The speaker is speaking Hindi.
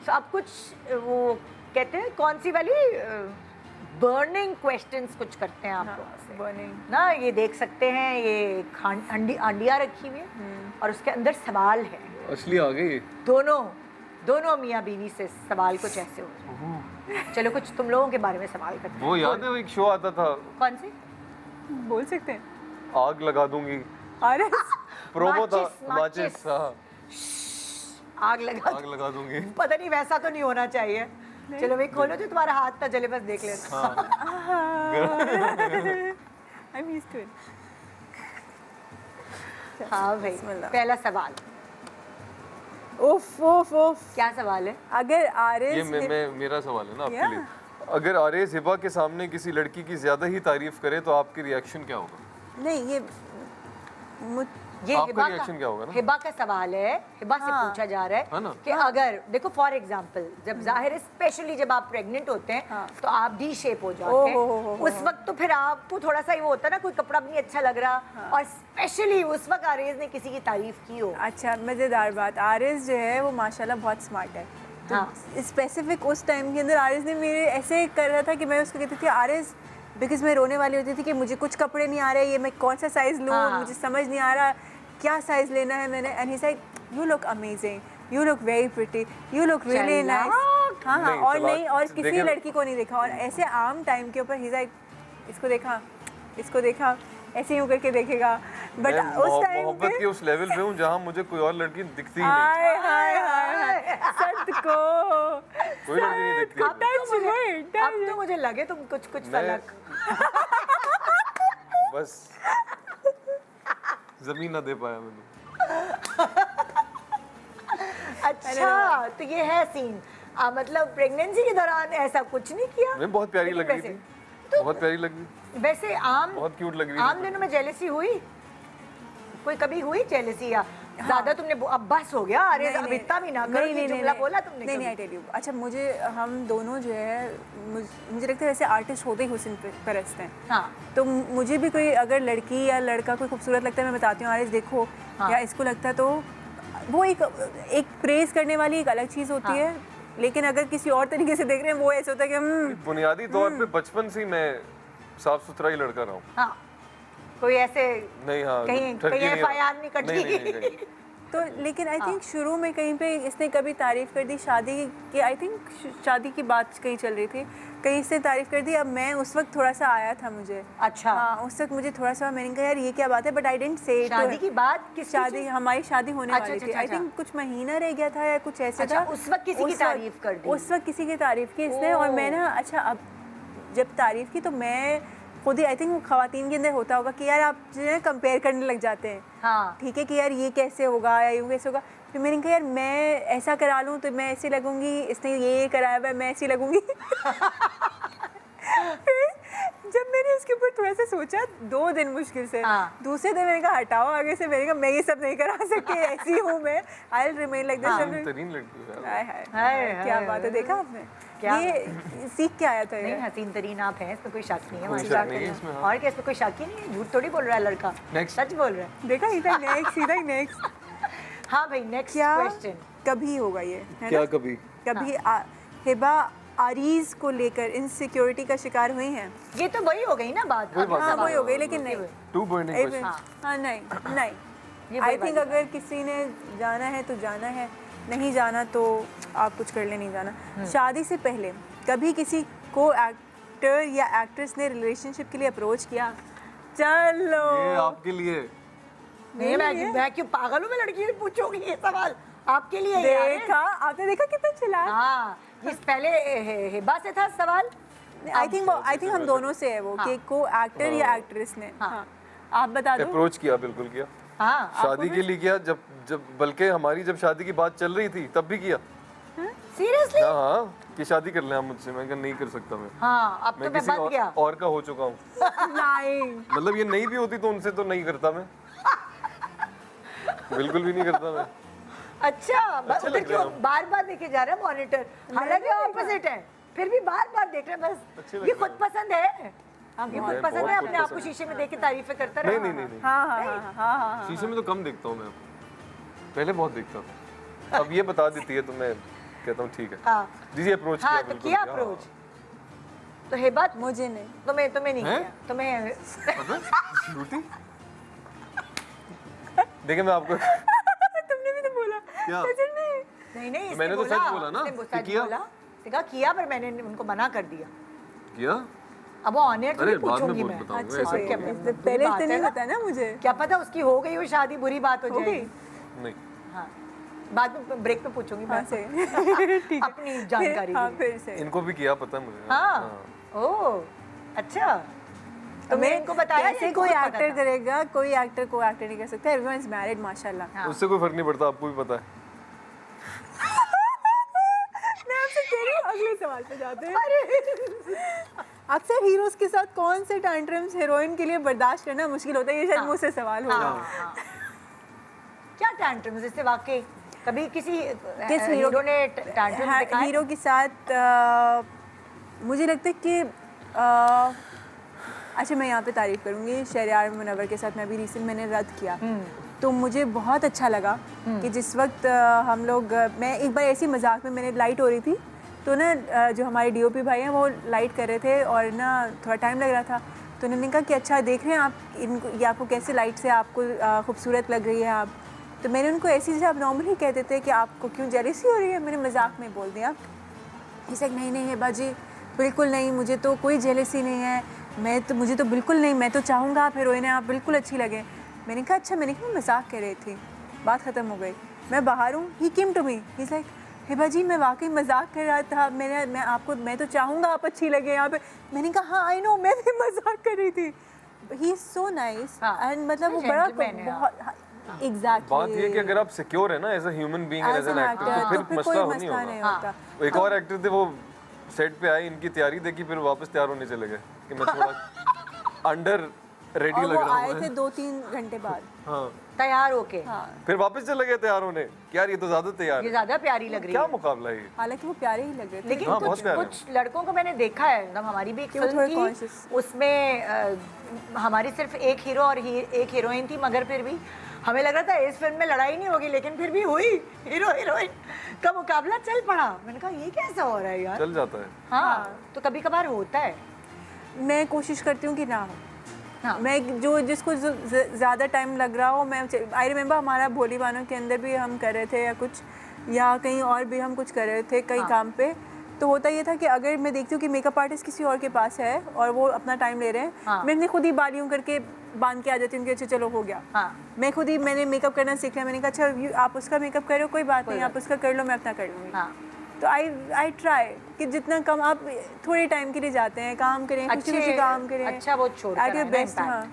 तो अब कुछ वो कहते हैं कौन सी वाली बर्निंग क्वेश्चंस कुछ करते हैं आप लोगों से बर्निंग ना। ये देख सकते हैं ये अंडिया रखी हुई है और उसके अंदर सवाल है। असली आ गई। दोनों मियाँ बीवी से सवाल कुछ ऐसे हो। चलो कुछ तुम लोगों के बारे में सवाल करते हैं। वो याद है वो एक शो आता था, कौन सी? बोल सकते हैं? आग लगा दूंगी, अरे प्रोमो था। माचिस। माचिस, हाँ। आग लगा दूंगी। पता नहीं वैसा तो नहीं होना चाहिए। चलो भाई खोलो जो तुम्हारा हाथ था जले, बस देख लेना। I'm used to it. हाँ भाई, पहला सवाल। उफ उफ उफ। क्या सवाल है? अगर आरिस, ये मेरा सवाल है ना आपके लिए। अगर आरिस हिबा के सामने किसी लड़की की ज्यादा ही तारीफ करे तो आपकी रिएक्शन क्या होगा? नहीं ये आपका रिएक्शन क्या होगा ना? हिबा का सवाल है, हिबा से पूछा जा रहा है कि अगर देखो फॉर एग्जांपल जब जाहिर है स्पेशली जब आप प्रेग्नेंट होते हैं तो आप डी शेप हो जाते हैं। उस वक्त तो फिर आपको थोड़ा सा वो होता है ना, कोई कपड़ा भी नहीं अच्छा लग रहा और स्पेशली उस वक्त आरिस ने किसी की तारीफ की हो। अच्छा मजेदार बात, आरिस जो है वो माशाल्लाह बहुत स्मार्ट है। तो स्पेसिफिक उस टाइम के अंदर आरिस ने मेरे ऐसे कर रहा था कि मैं उसको कहती थी आरिस, बिकॉज मैं रोने वाली होती थी कि मुझे कुछ कपड़े नहीं आ रहे, ये मैं कौन सा साइज लूँ, मुझे समझ नहीं आ रहा क्या साइज लेना है मैंने। And he said you look amazing, you look very pretty, you look really nice. हाँ हाँ, और नहीं और किसी लड़की को नहीं देखा। और ऐसे आम टाइम के ऊपर ही सेड इसको देखा ऐसे यूं करके देखेगा। बट उस टाइम मोहब्बत के उस लेवल पे हूँ जहाँ मुझे कोई और लड़की दिखती ही नहीं। हाय हाय हाय सत को कोई लड़की नहीं दिखती। अब तो मुझे लगे तुम कुछ फलक बस जमीन ना दे पाया मैंने। अच्छा तो ये है सीन। मतलब प्रेगनेंसी के दौरान ऐसा कुछ नहीं किया? मैं बहुत प्यारी लग रही थी, बहुत प्यारी लग रही। वैसे बहुत क्यूट लग रही थी। आम दिनों में जेलसी हुई? कोई कभी हुई जेलसी या ज्यादा तुमने अब बस हो गया अरे अब इतना भी ना करो, ये जुमला बोला तुमने? नहीं आई टेल यू। अच्छा मुझे हम दोनों जो है मुझे लगता है वैसे आर्टिस्ट होते ही हुस्न परस्त हैं। हाँ। तो मुझे भी कोई अगर लड़की या लड़का कोई खूबसूरत लगता है मैं बताती हूँ आरिस देखो या इसको लगता है, तो वो एक प्रेज करने वाली एक अलग चीज़ होती है। लेकिन अगर किसी और तरीके से देख रहे हैं वो ऐसा होता है कि बुनियादी तौर पे बचपन से ही मैं साफ सुथरा ही लड़का रहा हूँ। हाँ। कोई ऐसे नहीं, हाँ, कहीं FIR नहीं कटी। तो लेकिन आई थिंक शुरू में कहीं पे इसने कभी तारीफ कर दी शादी की। आई थिंक शादी की बात कहीं चल रही थी, कहीं इसने तारीफ कर दी। अब मैं उस वक्त थोड़ा सा आया था मुझे। अच्छा। हाँ उस वक्त मुझे थोड़ा सा मैंने कहा यार ये क्या बात है, but I didn't say it. शादी की बात किस शादी हमारी शादी होने वाली थी। आई थिंक कुछ महीना रह गया था या कुछ ऐसे था। उस वक्त किसी की तारीफ कर दी? उस वक्त किसी की तारीफ की इसने। और मैं ना अच्छा अब जब तारीफ की तो मैं खुद ही आई थिंक खवातीन के अंदर होता होगा कि यार आप जो है कंपेयर करने लग जाते हैं। हाँ। ठीक है कि यार ये कैसे होगा या यूँ कैसे होगा। फिर मैंने कहा यार मैं ऐसा करा लूँ तो मैं ऐसी लगूंगी, इसने ये कराया हुआ है मैं ऐसी लगूंगी। फिर जब मैंने उसके ऊपर थोड़ा सा सोचा 2 दिन मुश्किल से, दूसरे दिन मैंने कहा हटाओ आगे से, मैंने कहा मैं ये सब नहीं करा सकती, ऐसी हूँ मैं, I will remain like this. क्या बात है, देखा आपने ये सीख के आया था। नहीं हसीन तरीन आप हैं, इसमें कोई शक नहीं है माशाल्लाह। और क्या इसमें कोई शक ही नहीं है, झूठ थोड़ी बोल रहा है लड़का, सच बोल रहा है। देखा सीधा नेक्स्ट। हाँ भाई नेक्स्ट क्वेश्चन। कभी होगा ये क्या कभी हिबा आरीज को लेकर इनसिक्योरिटी का शिकार हुई हैं? ये तो वही हो गई ना बात। हाँ वही हो गई, लेकिन नहीं हाँ नहीं आई थिंक अगर किसी ने जाना है तो जाना है, नहीं जाना तो आप कुछ कर ले, नहीं जाना। शादी से पहले कभी किसी को एक्टर या एक्ट्रेस ने रिलेशनशिप के लिए अप्रोच किया? चलो ये आपके लिए नहीं, मैं क्यों पागल हूँ, मैं लड़की से पूछूंगी ये सवाल आपके लिए। देखा आपने, देखा कितना चला। हाँ इस पहले हिबा से था सवाल। आई थिंक हम दोनों से है वो कि को एक्टर या एक्ट्रेस ने। आप बता दो। अप्रोच किया, बिल्कुल किया। हाँ शादी के लिए किया, जब बल्कि हमारी जब शादी की बात चल रही थी तब भी किया। सीरियसली? हाँ कि शादी कर ले आप मुझसे। मैं कहा नहीं कर सकता मैं। हाँ अब तो मैं बच गया। और का हो चुका हूँ। नहीं मतलब ये नहीं भी होती तो उनसे तो नहीं करता मैं, बिल्कुल भी नहीं करता मैं। अच्छा उधर क्यों बार देखे जा रहे हैं मॉनिटर? हालांकि ऑपोजिट है फिर भी बार देख रहे हैं बस। ये खुद पसंद है, ये खुद पसंद है, अपने आप को शीशे में देख के तारीफें करता रहे। नहीं। हाँ शीशे में तो कम देखता हूँ मैं, पहले बहुत देखता था। अब ये बता देती है तो मैं कहता हूँ ठीक है हाँ दीजिए अप्रोच हाँ, किया तो बिल्कुल किया किया। अप्रोच। तो हिबा मुझे नहीं। तुम्हें नहीं हैं? किया तुम्हें पता? झूठी देखिए मैं आपको तुमने भी तो बोला क्या? सच में। नहीं तो इसने मैंने तो सच बोला ना, इसने कि सच किया। बोला, इसने कहा किया, पर मैंने उनको मना कर दिया। किया अब वो ऑनर अरे तो बाद में पूछूंगी बोल मैं। बताऊंगा अच्छा ऐसे और क्या नहीं। बुरी पहले बात से है नहीं ना। पता ना मुझे। क्या पता उसकी हो गई हो शादी, बुरी बात हो हो गई? जाएगी। नहीं हाँ बाद में ब्रेक में पूछूंगी हाँ मैं सही ठीक है। अपनी जानकारी हाँ के लिए। फिर से। इनको भी किया पता है मुझे हाँ ओह अच्छा, तो मैंने इनको बताया कैसे या इनको कोई खुद पता एक्टर था? करेगा, कोई एक्टर को एक्टर नहीं कर सकता। एवरीवन इज मैरिड माशाल्लाह। हाँ। उससे कोई फर्क नहीं पड़ता, आपको भी पता है। मैं आपसे कह रही हूँ अगले सवाल पे जाते हैं। अक्सर हीरोज के साथ कौन से टैंट्रम्स हीरोइन के लिए बर्दाश्त करना मुश्किल होता है, ये शायद हाँ। मुझसे सवाल होगा। हाँ। क्या टैंट्रम्स, इससे वाकई कभी किसी किस हीरो ने टैंट्रम्स दिखाए? हीरो के साथ मुझे लगता है कि अच्छा मैं यहाँ पे तारीफ करूँगी शहरयार मुनव्वर के साथ। मैं भी रिसेंट मैंने रद्द किया तो मुझे बहुत अच्छा लगा कि जिस वक्त हम लोग मैं एक बार ऐसी मजाक में मैंने लाइट हो रही थी तो ना जो हमारे डीओपी भाई हैं वो लाइट कर रहे थे और ना थोड़ा टाइम लग रहा था तो उन्होंने कहा कि अच्छा देख रहे हैं आप इनको, ये आपको कैसे लाइट से आपको खूबसूरत लग रही है आप। तो मैंने उनको ऐसी जैसे आप नॉर्मली कहते थे कि आपको क्यों जेलसी हो रही है, मैंने मजाक में बोल दिया। इसे नहीं है बाजी बिल्कुल नहीं, मुझे तो कोई जेलसी नहीं है, मुझे तो बिल्कुल नहीं, मैं तो चाहूँगा आप हीरोइन हैं, आप बिल्कुल अच्छी लगे। मैंने कहा अच्छा, मैंने कहा मजाक कर रही थी, बात ख़त्म हो गई। मैं बाहर हूँ, he came to me, he like Hiba ji मैं वाकई मजाक कर रहा था, मैं तो चाहूँगा आप अच्छी लगे यहाँ पे। मैंने कहा हाँ आई नो, मैं भी मजाक कर रही थी। He is so nice and मतलब वो बड़ा बहुत एग्जैक्टली। बात ये कि अगर आप सिक्योर है ना as a human being as an actor तो फिर मसला हो नहीं होगा। होता। एक और एक्टर थे, वो सेट पे आए, इनकी तैयारी देखी, फिर वापस तैयार होने चले गए कि मैं थोड़ा अंडर रेडी और लग वो रहा आए हूँ थे 2-3 घंटे बाद। हाँ तैयार होके फिर वापस चले गए तैयार होने कि यार ये तो ज्यादा तैयार ये है। ज्यादा प्यारी लग रही क्या है। मुकाबला है ये? हालांकि वो प्यारे ही लग रहे थे। लेकिन हाँ, कुछ बहुत प्यारे हैं। कुछ लड़कों को मैंने देखा है, मतलब हमारी भी एक कि वो फिल्म थोड़े थी, conscious। उसमें हमारी सिर्फ एक हीरो और एक हीरोइन थी, मगर फिर भी हमें लग रहा था इस फिल्म में लड़ाई नहीं होगी, लेकिन फिर भी हुई, हीरो हीरोइन का मुकाबला चल पड़ा। मैंने कहा ये कैसा हो रहा है यार। चल जाता है। हाँ तो कभी कभार होता है। मैं कोशिश करती हूँ कि ना हो। हाँ। मैं जिसको ज़्यादा टाइम लग रहा हो, मैं आई रिमेंबर हमारा भोली बानों के अंदर भी हम कर रहे थे या कुछ, या कहीं और भी हम कुछ कर रहे थे कई काम पे। तो होता ये था कि अगर मैं देखती हूँ कि मेकअप आर्टिस्ट किसी और के पास है और वो अपना टाइम ले रहे हैं, मैं अपने खुद ही बालियों करके बांध के आ जाती हूँ कि अच्छा चलो हो गया। मैं मैंने मेकअप करना सीख लिया। मैंने कहा अच्छा आप उसका मेकअप करो, कोई बात नहीं, आप उसका कर लो, मैं अपना कर लूँगी। तो आई ट्राई कि जितना कम आप थोड़े टाइम के लिए जाते हैं, काम करें, कुछ काम करें, अच्छा वो छोड़ एट योर बेस्ट। हाँ